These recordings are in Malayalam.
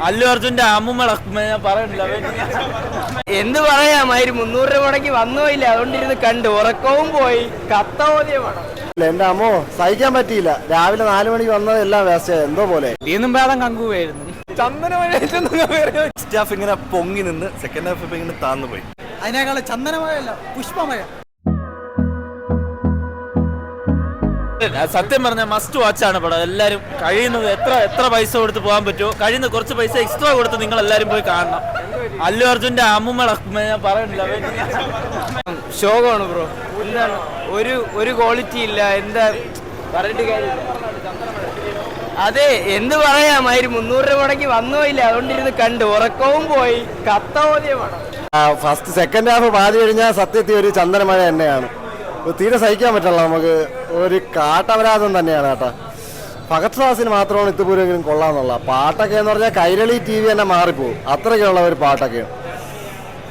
അല്ലു അർജുന്റെ അമ്മുമ്മ പറയണില്ല. എന്ത് പറയാമായിരം 300 രൂപ മുടക്കി വന്നോയില്ല, അതുകൊണ്ടിരുന്ന് കണ്ട് ഉറക്കവും പോയി. കത്തോദ്യമാണ്. എന്റെ അമ്മോ സഹിക്കാൻ പറ്റിയില്ല. രാവിലെ 4 മണിക്ക് വന്നത് എല്ലാം വേസ്റ്റ് എന്തോ പോലെ. ഇന്നും ഭേദം കങ്കുവായിരുന്നു. ഫസ്റ്റ് ഹാഫ് ഇങ്ങനെ പൊങ്ങി നിന്ന് സെക്കൻഡ് ഹാഫ് ഇങ്ങനെ താന്നു പോയി. അതിനേക്കാൾ ചന്ദനമഴയല്ല പുഷ്പമഴ. സത്യം പറഞ്ഞ മസ്റ്റ് വാച്ച് ആണ് പടം. എല്ലാരും കഴിയുന്നത് എത്ര പൈസ കൊടുത്ത് പോകാൻ പറ്റുമോ, കഴിയുന്ന കുറച്ച് പൈസ എക്സ്ട്രാ കൊടുത്ത് നിങ്ങൾ എല്ലാരും പോയി കാണണം. അല്ലു അർജുന്റെ അമ്മുമ്മ പറയണില്ല. ശോകമാണ് ബ്രോ. എന്താണ് ഒരു ക്വാളിറ്റി ഇല്ല. എന്താ പറഞ്ഞിട്ട് കാര്യമില്ല. അതെ, എന്ത് പറയാമായിരം 300 രൂപ മുടക്കി വന്നോയില്ല, അതുകൊണ്ടിരുന്ന് കണ്ട് ഉറക്കവും പോയി. കത്തോദ്യമാണ്. ഫസ്റ്റ് സെക്കൻഡ് ഹാഫ് പാതി കഴിഞ്ഞാൽ സത്യത്തിൽ ഒരു ചന്ദനമഴ തന്നെയാണ്. തീരെ സഹിക്കാൻ പറ്റില്ല. നമുക്ക് ഒരു കാട്ടപരാധം തന്നെയാണ് കേട്ടോ. ഫഹദ് ഫാസിന് മാത്രമാണ് ഇതുപോലെങ്കിലും കൊള്ളാന്നുള്ള പാട്ടൊക്കെ എന്ന് പറഞ്ഞാൽ കൈരളി TV തന്നെ മാറിപ്പോകും. അത്രയ്ക്കുള്ള ഒരു പാട്ടൊക്കെയാണ്.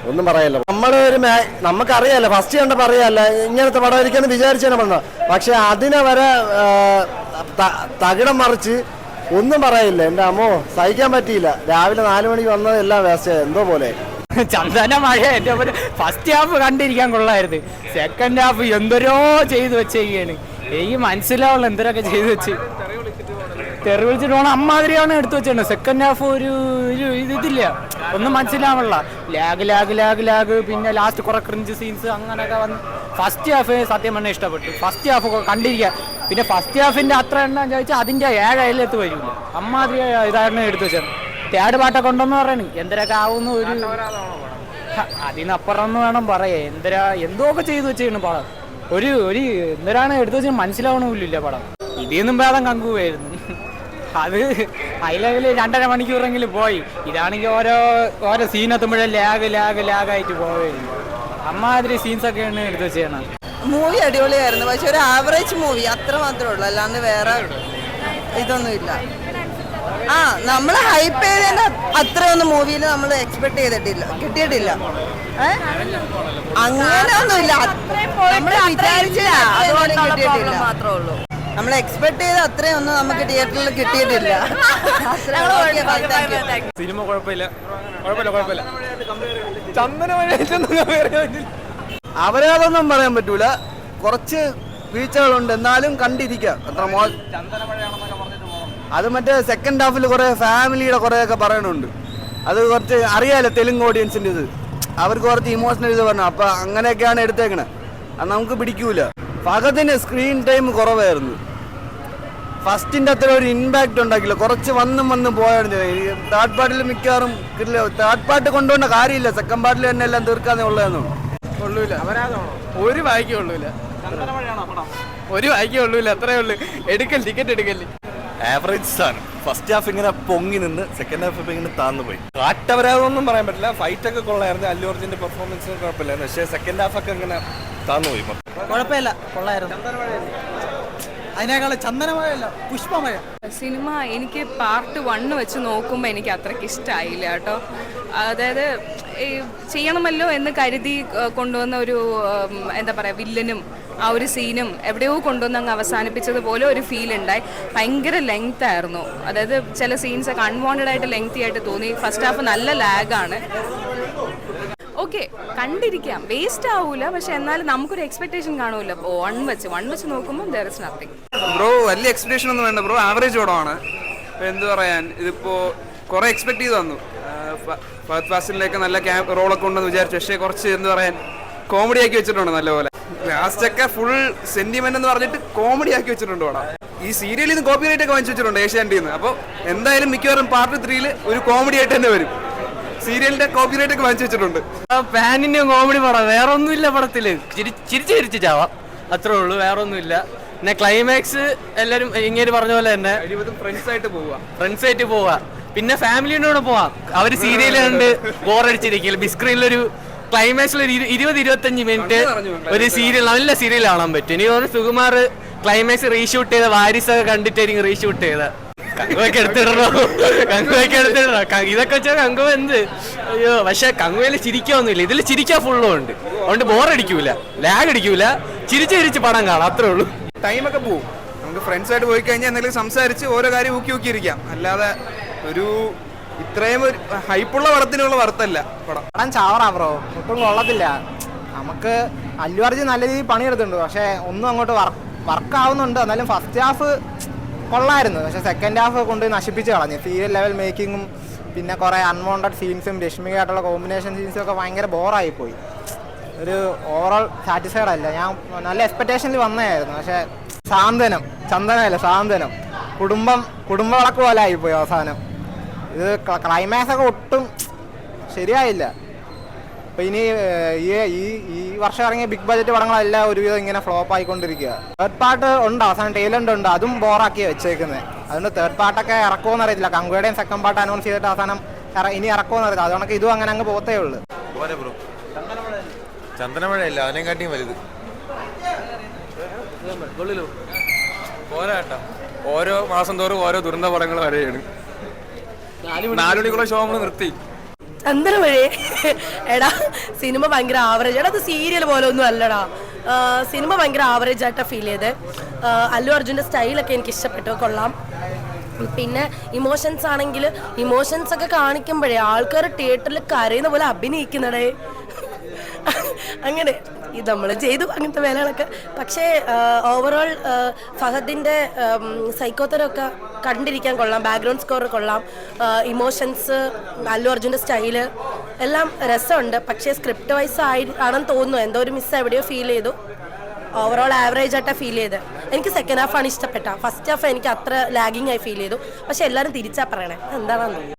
ഒന്നും പറയല്ല. നമുക്കറിയാലോ, ഫസ്റ്റ് കണ്ടപ്പോൾ അറിയാമല്ല ഇങ്ങനത്തെ പടമായിരിക്കുമെന്ന് വിചാരിച്ചാണ് പറഞ്ഞത്. പക്ഷെ അതിനെ വരെ തകിടം മറിച്ച് ഒന്നും പറയില്ല. എൻ്റെ അമ്മോ സഹിക്കാൻ പറ്റിയില്ല. രാവിലെ 4 മണിക്ക് വന്നത് എല്ലാം വേസ്റ്റ് എന്തോ പോലെ. ചന്ദന മഴ എൻ്റെ ഫസ്റ്റ് ഹാഫ് കണ്ടിരിക്കാൻ കൊള്ളായിരുന്നു. സെക്കൻഡ് ഹാഫ് എന്തോരോ ചെയ്തു വെച്ചേക്കാണ്. എനിക്ക് മനസ്സിലാവുള്ള എന്തരൊക്കെ ചെയ്തു വെച്ച് തെറി വിളിച്ചിട്ട് പോകണം അമ്മാതിരിയാണ് എടുത്തു വെച്ചിട്ടുണ്ട്. സെക്കൻഡ് ഹാഫ് ഒരു ഇതില്ല, ഒന്നും മനസ്സിലാവുള്ള ലാഗ്. പിന്നെ ലാസ്റ്റ് കുറെ ക്രിഞ്ച് സീൻസ് അങ്ങനെയൊക്കെ വന്ന് ഫസ്റ്റ് ഹാഫ് സത്യം പറഞ്ഞാൽ ഇഷ്ടപ്പെട്ടു. ഫസ്റ്റ് ഹാഫ് കണ്ടിരിക്കുക. പിന്നെ ഫസ്റ്റ് ഹാഫിന്റെ അത്ര എണ്ണം ചോദിച്ചാൽ അതിന്റെ 7 അയലത്ത് വരില്ല. അമ്മാതിരി ഇതാണ് എടുത്തു വെച്ചത്. തേർഡ് പാട്ടൊക്കെ ഉണ്ടെന്ന് പറയണ എന്തൊക്കെ ആവുന്ന ഒരു അതിനപ്പുറം എന്ന് വേണം പറയാ. എന്തൊക്കെ ചെയ്തു വെച്ചാണ് പടം. ഒരു എന്തിനാണ് എടുത്തു വെച്ചാൽ മനസ്സിലാവണമില്ല പടം. ഇതൊന്നും ഭേദം കങ്കുവായിരുന്നു. അത് അതിലെങ്കിലും 2.5 മണിക്കൂറെങ്കിലും പോയി. ഇതാണെങ്കിൽ ഓരോ സീനെത്തുമ്പോഴേ ലാഗായിട്ട് പോവുകയായിരുന്നു. അമ്മാതിരി സീൻസൊക്കെയാണ് എടുത്തു വെച്ചാണ്. മൂവി അടിപൊളിയായിരുന്നു. പക്ഷെ ഒരു ആവറേജ് മൂവി അത്ര മാത്രമേ ഉള്ളൂ, അല്ലാണ്ട് വേറെ ഇതൊന്നുമില്ല. നമ്മൾ ഹൈപ്പ് ചെയ്തതിന്റെ അത്രയൊന്നും മൂവിയിൽ നമ്മൾ എക്സ്പെക്ട് കിട്ടിയിട്ടില്ല. അങ്ങനെയൊന്നുമില്ല, നമ്മൾ വിചാരിച്ചില്ല, കിട്ടിയിട്ടില്ല മാത്രമേ ഉള്ളൂ. നമ്മൾ എക്സ്പെക്ട് ചെയ്ത അത്രയൊന്നും നമുക്ക് തിയേറ്ററിൽ കിട്ടിയിട്ടില്ല. സിനിമ കുഴപ്പമില്ല. അവരതൊന്നും പറയാൻ പറ്റൂല. കുറച്ച് വീഴ്ചകളുണ്ട്, എന്നാലും കണ്ടിരിക്കാം. അത്ര അത് മറ്റേ സെക്കൻഡ് ഹാഫിൽ കുറെ ഫാമിലിയുടെ കുറേയൊക്കെ പറയണുണ്ട്. അത് കുറച്ച് അറിയാലോ തെലുങ്ക് ഓഡിയൻസിൻ്റെ ഇത്. അവർക്ക് കുറച്ച് ഇമോഷണൽ ഇത് പറഞ്ഞു. അപ്പം അങ്ങനെയൊക്കെയാണ് എടുത്തേക്കണേ. അത് നമുക്ക് പിടിക്കൂല. ഫഹദിന് സ്ക്രീൻ ടൈം കുറവായിരുന്നു. ഫസ്റ്റിൻ്റെ അത്ര ഒരു ഇമ്പാക്റ്റ് ഉണ്ടാക്കില്ല. കുറച്ച് വന്നും പോയാണ്. തേർഡ് പാർട്ടിൽ മിക്കവാറും കിട്ടില്ല. തേർഡ് പാർട്ട് കൊണ്ടുപോകേണ്ട കാര്യമില്ല. സെക്കൻഡ് പാർട്ടിൽ തന്നെ എല്ലാം തീർക്കാന്നേ ഉള്ളതെന്നു കൊള്ളൂല. ഒരു വായിക്കേ ഉള്ളൂല. അത്രേ ഉള്ളൂ. ടിക്കറ്റ് എടുക്കല്ലേ. ആവറേജ് സാധനം. ഫസ്റ്റ് ഹാഫ് ഇങ്ങനെ പൊങ്ങി നിന്ന് സെക്കൻഡ് ഹാഫ് ഇങ്ങനെ താന്നു പോയി. കാട്ടവരാതൊന്നും പറയാൻ പറ്റില്ല. ഫൈറ്റ് ഒക്കെ കൊള്ളായിരുന്നു. അല്ലു അർജുന്റെ പെർഫോമൻസ് കുഴപ്പമില്ലായിരുന്നു. പക്ഷേ സെക്കൻഡ് ഹാഫ് ഒക്കെ ഇങ്ങനെ താന്നു പോയി. കുഴപ്പമില്ല, കൊള്ളായിരുന്നു. അതിനേക്കാൾ ചന്ദനമഴയല്ല പുഷ്പമഴ. സിനിമ എനിക്ക് പാർട്ട് 1 വെച്ച് നോക്കുമ്പോൾ എനിക്ക് അത്രയ്ക്ക് ഇഷ്ടമായില്ല കേട്ടോ. അതായത് ചെയ്യണമല്ലോ എന്ന് കരുതി കൊണ്ടുവന്ന ഒരു എന്താ പറയുക വില്ലനും ആ ഒരു സീനും എവിടെയോ കൊണ്ടുവന്ന് അങ്ങ് അവസാനിപ്പിച്ചതുപോലെ ഒരു ഫീൽ ഉണ്ടായി. ഭയങ്കര ലെങ്ത് ആയിരുന്നു. അതായത് ചില സീൻസൊക്കെ അൺവാണ്ടഡ് ആയിട്ട് ലെങ്തി ആയിട്ട് തോന്നി. ഫസ്റ്റ് ഹാഫ് നല്ല ലാഗാണ്. ഓക്കെ, കണ്ടിരിക്കാം, വേസ്റ്റ് ആവൂല. പക്ഷെ എന്നാലും നമുക്കൊരു എക്സ്പെക്ടേഷൻ കാണൂല. വൺ വെച്ച് നോക്കുമ്പോൾ ദർ ഇസ് നത്തിങ്. ബ്രോ വലിയ എക്സ്പെക്ടേഷൻ ഒന്നും വേണ്ട ബ്രോ. ആവറേജ് പടമാണ്. എന്ത് പറയാൻ, ഇതിപ്പോ കുറെ എക്സ്പെക്ട് ചെയ്ത് വന്നു. ഫഹദ് ഫാസിലിലേക്ക് നല്ല റോളൊക്കെ ഉണ്ടെന്ന് വിചാരിച്ചു. പക്ഷേ കുറച്ച് എന്ത് പറയാൻ കോമഡി ആക്കി വെച്ചിട്ടുണ്ട് നല്ലപോലെ. ലാസ്റ്റ് ഒക്കെ ഫുൾ സെന്റിമെന്റ് എന്ന് പറഞ്ഞിട്ട് കോമഡി ആക്കി വെച്ചിട്ടുണ്ട് പടം. ഈ സീരിയലിൽ നിന്ന് കോപ്പിറൈറ്റ് ഒക്കെ വാങ്ങിച്ചു വെച്ചിട്ടുണ്ട് ഏഷ്യാനെറ്റിൽ നിന്ന്. അപ്പോൾ എന്തായാലും മിക്കവാറും പാർട്ട് 3 ഒരു കോമഡി ആയിട്ട് തന്നെ വരും. സീരിയലിന്റെ കോപ്പിറൈറ്റ് ഒക്കെ വാങ്ങിച്ചു വെച്ചിട്ടുണ്ട്. ഫാനിന്റെ കോമഡി പടം, വേറെ ഒന്നുമില്ല പടത്തില്. ചിരിച്ചു ചാവാം, അത്രേ ഉള്ളൂ, വേറെ ഒന്നുമില്ല. പിന്നെ ക്ലൈമാക്സ് എല്ലാരും ഇങ്ങനെ പറഞ്ഞ പോലെ തന്നെ ഫ്രണ്ട്സ് ആയിട്ട് പോവാ. പിന്നെ ഫാമിലിയുടെ കൂടെ പോവാം. അവര് സീരിയൽ കണ്ട് ബോറടിച്ചിരിക്കില്ല. ബിഗ് സ്ക്രീനിലൊരു ക്ലൈമാക്സിൽ ഒരു 20-25 മിനിറ്റ് ഒരു സീരിയൽ, നല്ല സീരിയൽ കാണാൻ പറ്റും. ഇനി തോന്നുന്നു സുകുമാർ ക്ലൈമാക്സ് റീഷൂട്ട് ചെയ്ത വാരിസൊക്കെ കണ്ടിട്ടായിരിക്കും റീഷൂട്ട് ചെയ്ത. കങ്കുവൊക്കെ എടുത്തിടണോ? ഇതൊക്കെ വെച്ചാൽ കങ്കുവ എന്ത് അയ്യോ. പക്ഷെ കങ്കുവയിൽ ചിരിക്കൊന്നുമില്ല. ഇതിൽ ചിരിക്കാൻ ഫുള്ളും ഉണ്ട്. അതുകൊണ്ട് ബോറടിക്കൂല, ലാഗ് അടിക്കൂല. ചിരിച്ച് പടം കാണാം, അത്രേ ഉള്ളൂ. ടൈമൊക്കെ പോവും. നമുക്ക് ഫ്രണ്ട്സായിട്ട് പോയി കഴിഞ്ഞാൽ എന്തെങ്കിലും സംസാരിച്ച് ഓരോ കാര്യം ഊക്കിയിരിക്കാം. അല്ലാതെ ഒരു ഇത്രയും ഒരു ഹൈപ്പുള്ള പടത്തിനുള്ള വറുത്തല്ല പടം. പടം ചാവറാ ബ്രോ, ഒട്ടും കൊള്ളത്തില്ല. നമുക്ക് അല്ലു അർജുൻ നല്ല രീതിയിൽ പണിയെടുത്തിട്ടുണ്ട്, പക്ഷേ ഒന്നും അങ്ങോട്ട് വർക്കാവുന്നുണ്ട്. എന്നാലും ഫസ്റ്റ് ഹാഫ് കൊള്ളായിരുന്നു, പക്ഷേ സെക്കൻഡ് ഹാഫ് കൊണ്ട് നശിപ്പിച്ച് കളഞ്ഞു. സീരിയൽ ലെവൽ മേക്കിങ്ങും പിന്നെ കുറേ അൺവാണ്ടഡ് സീൻസും രശ്മികയായിട്ടുള്ള കോമ്പിനേഷൻ സീൻസും ഒക്കെ ഭയങ്കര ബോറായിപ്പോയി. ഒരു ഓവറോൾ സാറ്റിസ്ഫൈഡ് അല്ല. ഞാൻ നല്ല എക്സ്പെക്റ്റേഷനിൽ വന്നതായിരുന്നു, പക്ഷേ സാന്ത്വനം കുടുംബവിളക്ക് പോലെ ആയിപ്പോയി അവസാനം. ഇത് ക്ലൈമാക്സ് ഒക്കെ ഒട്ടും ശരിയായില്ല. അപ്പോൾ ഇനി ഈ വർഷം ഇറങ്ങിയ ബിഗ് ബഡ്ജറ്റ് പടങ്ങളെല്ലാം ഒരുവിധം ഇങ്ങനെ ഫ്ലോപ്പ് ആയിക്കൊണ്ടിരിക്കുക. തേർഡ് പാർട്ട് ഉണ്ട്, അവസാനം ടൈലൻഡ് ഉണ്ട്, അതും ബോറാക്കി വെച്ചേക്കുന്നത്. അതുകൊണ്ട് തേർഡ് പാർട്ടൊക്കെ ഇറക്കുമെന്ന് അറിയത്തില്ല. കങ്കുവയുടെയും സെക്കൻഡ് പാർട്ട് അനൗൺസ് ചെയ്തിട്ട് അവസാനം ഇനി ഇറക്കുമെന്ന് അറിയില്ല. അതുകൊണ്ട് ഇതും അങ്ങനെ അങ്ങ് പോത്തേ ഉള്ളൂ. ചന്ദനമഴയല്ല, അതിനെക്കാട്ടിയും വലുത്. പോരാട്ടോ, ഓരോ മാസം തോറും ഓരോ ദുരന്ത പടങ്ങൾ വരെയാണ്. 4 മണിക്കുള്ള ഷോ നമ്മൾ നിർത്തി. ചന്ദനമഴയെ എടാ സിനിമ ഭയങ്കര ആവറേജ്. എടാ അത് സീരിയൽ പോലെ ഒന്നും അല്ലടാ. സിനിമ ഭയങ്കര ആവറേജ് ആയിട്ടാണ് ഫീൽ ചെയ്ത്. അല്ലു അർജുൻ്റെ സ്റ്റൈലൊക്കെ എനിക്ക് ഇഷ്ടപ്പെട്ടു, കൊള്ളാം. പിന്നെ ഇമോഷൻസ് ആണെങ്കിൽ ഇമോഷൻസ് ഒക്കെ കാണിക്കുമ്പോഴേ ആൾക്കാർ തിയേറ്ററിൽ കരയുന്ന പോലെ അഭിനയിക്കുന്നടേ. അങ്ങനെ ഇത് നമ്മൾ ചെയ്തു അങ്ങനത്തെ വേലകളൊക്കെ. പക്ഷേ ഓവറോൾ ഫഹദിൻ്റെ സൈക്കോത്തരമൊക്കെ കണ്ടിരിക്കാൻ കൊള്ളാം. ബാക്ക്ഗ്രൗണ്ട് സ്കോർ കൊള്ളാം. ഇമോഷൻസ്, അല്ലു അർജുൻ്റെ സ്റ്റൈല് എല്ലാം രസമുണ്ട്. പക്ഷേ സ്ക്രിപ്റ്റ് വൈസ് ആണെന്ന് തോന്നുന്നു. എന്തോ ഒരു മിസ് എവിടെയോ ഫീൽ ചെയ്തു. ഓവറോൾ ആവറേജ് ആയിട്ടാണ് ഫീൽ ചെയ്ത്. എനിക്ക് സെക്കൻഡ് ഹാഫാണ് ഇഷ്ടപ്പെട്ട. ഫസ്റ്റ് ഹാഫ് എനിക്ക് അത്ര ലാഗിങ് ആയി ഫീൽ ചെയ്തു. പക്ഷെ എല്ലാവരും തിരിച്ചാ പറയണേ, എന്താണെന്ന് തോന്നുന്നു.